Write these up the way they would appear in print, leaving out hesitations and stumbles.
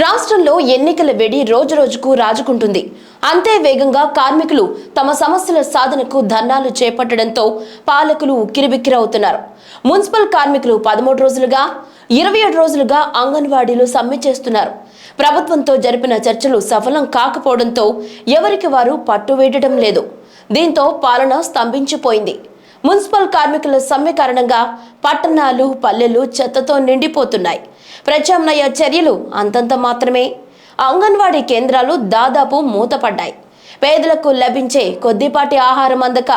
రాష్ట్రంలో ఎన్నికల వేడి రోజురోజుకు రాజుకుంటుంది. అంతే వేగంగా కార్మికులు తమ సమస్యల సాధనకు ధర్నాలు చేపట్టడంతో పాలకులు ఉక్కిరిబిక్కిరవుతున్నారు. మున్సిపల్ కార్మికులు 13 రోజులుగా 27 రోజులుగా అంగన్వాడీలు సమ్మె చేస్తున్నారు. ప్రభుత్వంతో జరిపిన చర్చలు సఫలం కాకపోవడంతో ఎవరికి వారు పట్టు వేయడం లేదు. దీంతో పాలన స్తంభించిపోయింది. మున్సిపల్ కార్మికుల సమ్మె కారణంగా పట్టణాలు, పల్లెలు చెత్తతో నిండిపోతున్నాయి. ప్రత్యామ్నాయ చర్యలు అంతంత మాత్రమే. అంగన్వాడీ కేంద్రాలు దాదాపు మూతపడ్డాయి. పేదలకు లభించే కొద్దిపాటి ఆహారం అందక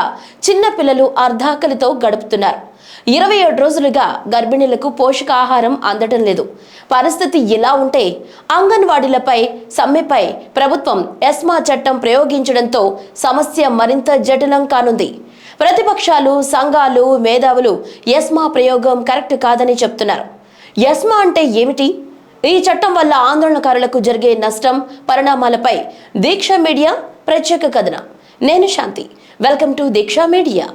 చిన్న పిల్లలు అర్ధాకలితో గడుపుతున్నారు. 27 రోజులుగా గర్భిణీలకు పోషకాహారం అందడం లేదు. పరిస్థితి ఇలా ఉంటే అంగన్వాడీలపై సమ్మెపై ప్రభుత్వం ఎస్మా చట్టం ప్రయోగించడంతో సమస్య మరింత జటిలం కానుంది. ప్రతిపక్షాలు, సంఘాలు, మేధావులు ఎస్మా ప్రయోగం కరెక్ట్ కాదని చెప్తున్నారు. ఎస్మా అంటే ఏమిటి? ఈ చట్టం వల్ల ఆందోళనకారులకు జరిగే నష్టం, పరిణామాలపై దీక్ష మీడియా ప్రత్యేక కథనం. నేను శాంతి. Welcome to Deeksha media.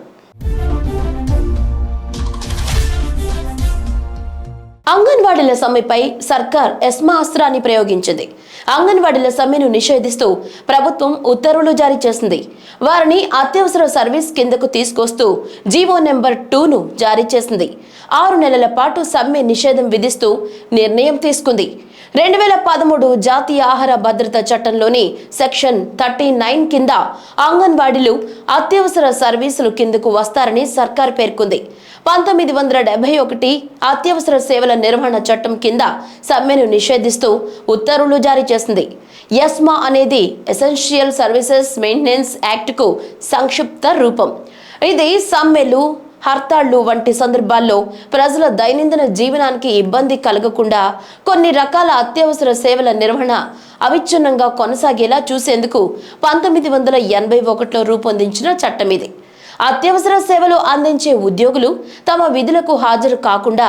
అంగన్వాడీల సమ్మెపై సర్కార్ ఎస్మా అస్త్రాన్ని ప్రయోగించింది. అంగన్వాడీల సమ్మెను నిషేధిస్తూ ప్రభుత్వం ఉత్తర్వులు జారీ చేసింది. వారిని అత్యవసర సర్వీస్ కిందకు తీసుకొస్తూ జీవో నెంబర్ 2ను జారీ చేసింది. 6 నెలల పాటు సమ్మె నిషేధం విధిస్తూ నిర్ణయం తీసుకుంది. 2013 జాతీయ ఆహార భద్రత చట్టంలోని సెక్షన్ 39 కింద అంగన్వాడీలు అత్యవసర సర్వీసులు కిందకు వస్తారని సర్కార్ పేర్కొంది. 1971 అత్యవసర సేవల నిర్వహణ చట్టం కింద సమ్మెను నిషేధిస్తూ ఉత్తర్వులు జారీ చేసింది. ఎస్మా అనేది ఎసెన్షియల్ సర్వీసెస్ మెయింటెనెన్స్ యాక్ట్కు సంక్షిప్త రూపం. ఇది సమ్మెలు, హర్తాళ్లు వంటి సందర్భాల్లో ప్రజల దైనందిన జీవనానికి ఇబ్బంది కలగకుండా కొన్ని రకాల అత్యవసర సేవల నిర్వహణ అవిచ్ఛిన్నంగా కొనసాగేలా చూసేందుకు 1981లో రూపొందించిన చట్టం ఇది. అత్యవసర సేవలు అందించే ఉద్యోగులు తమ విధులకు హాజరు కాకుండా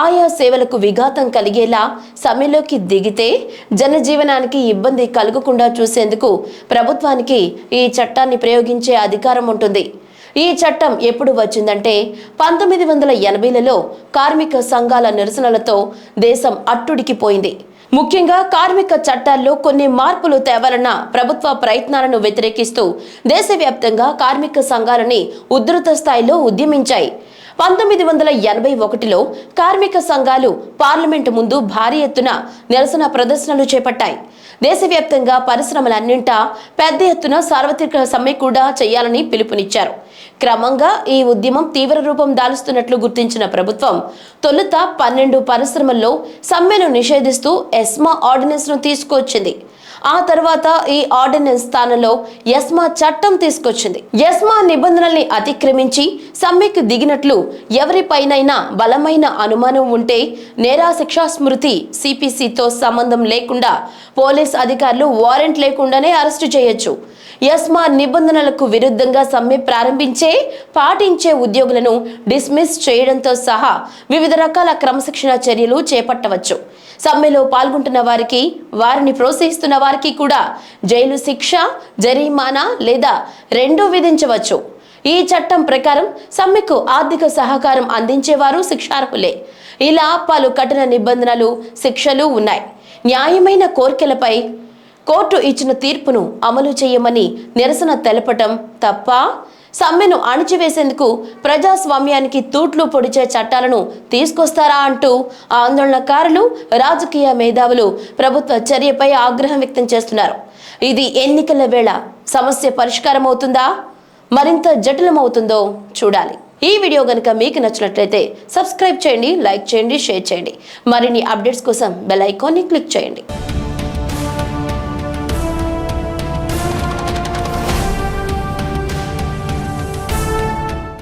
ఆయా సేవలకు విఘాతం కలిగేలా సమ్మెలోకి దిగితే జనజీవనానికి ఇబ్బంది కలగకుండా చూసేందుకు ప్రభుత్వానికి ఈ చట్టాన్ని ప్రయోగించే అధికారం ఉంటుంది. ఈ చట్టం ఎప్పుడు వచ్చిందంటే 1980లలో కార్మిక సంఘాల నిరసనలతో దేశం అట్టుడికిపోయింది. ముఖ్యంగా కార్మిక చట్టాల్లో కొన్ని మార్పులు తేవాలన్న ప్రభుత్వ ప్రయత్నాలను వ్యతిరేకిస్తూ దేశవ్యాప్తంగా కార్మిక సంఘాలని ఉధృత స్థాయిలో ఉద్యమించాయి. 1981లో కార్మిక సంఘాలు పార్లమెంటు ముందు భారీ ఎత్తున నిరసన ప్రదర్శనలు చేపట్టాయి. దేశవ్యాప్తంగా పరిశ్రమలన్నింటా పెద్ద ఎత్తున సార్వత్రిక సమ్మె కూడా చేయాలని పిలుపునిచ్చారు. క్రమంగా ఈ ఉద్యమం తీవ్ర రూపం దాలుస్తున్నట్లు గుర్తించిన ప్రభుత్వం తొలుత 12 పరిశ్రమల్లో సమ్మెను నిషేధిస్తూ ఎస్మా ఆర్డినెన్స్ ను తీసుకొచ్చింది. ఆ తర్వాత ఈ ఆర్డినెన్స్ స్థానంలో ఎస్మా చట్టం తీసుకొచ్చింది. ఎస్మా నిబంధనల్ని అతిక్రమించి సమ్మెకు దిగినట్లు ఎవరిపైనైనా బలమైన అనుమానం ఉంటే నేర శిక్షా స్మృతి సిపిసితో సంబంధం లేకుండా పోలీస్ అధికారులు వారెంట్ లేకుండానే అరెస్టు చేయొచ్చు. ఎస్మా నిబంధనలకు విరుద్ధంగా సమ్మె పాటించే ఉద్యోగులను డిస్మిస్ చేయడంతో సహా వివిధ రకాల క్రమశిక్షణ చర్యలు చేపట్టవచ్చు. సమ్మెలో పాల్గొంటున్న వారికి, వారిని ప్రోత్సహిస్తున్న వారికి కూడా జైలు శిక్ష, జరిమానా లేదా రెండూ విధించవచ్చు. ఈ చట్టం ప్రకారం సమ్మెకు ఆర్థిక సహకారం అందించేవారు శిక్షార్హులే. ఇలా పలు కఠిన నిబంధనలు, శిక్షలు ఉన్నాయి. న్యాయమైన కోర్కెలపై కోర్టు ఇచ్చిన తీర్పును అమలు చేయమని నిరసన తెలపటం తప్ప సమ్మెను అణిచివేసేందుకు ప్రజాస్వామ్యానికి తూట్లు పొడిచే చట్టాలను తీసుకొస్తారా అంటూ ఆందోళనకారులు, రాజకీయ మేధావులు ప్రభుత్వ చర్యపై ఆగ్రహం వ్యక్తం చేస్తున్నారు. ఇది ఎన్నికల వేళ సమస్య పరిష్కారం అవుతుందా, మరింత జటిలమవుతుందో చూడాలి. ఈ వీడియో గనుక మీకు నచ్చినట్లయితే సబ్స్క్రైబ్ చేయండి, లైక్ చేయండి, షేర్ చేయండి. మరిన్ని అప్డేట్స్ కోసం బెల్ ఐకాన్ని క్లిక్ చేయండి.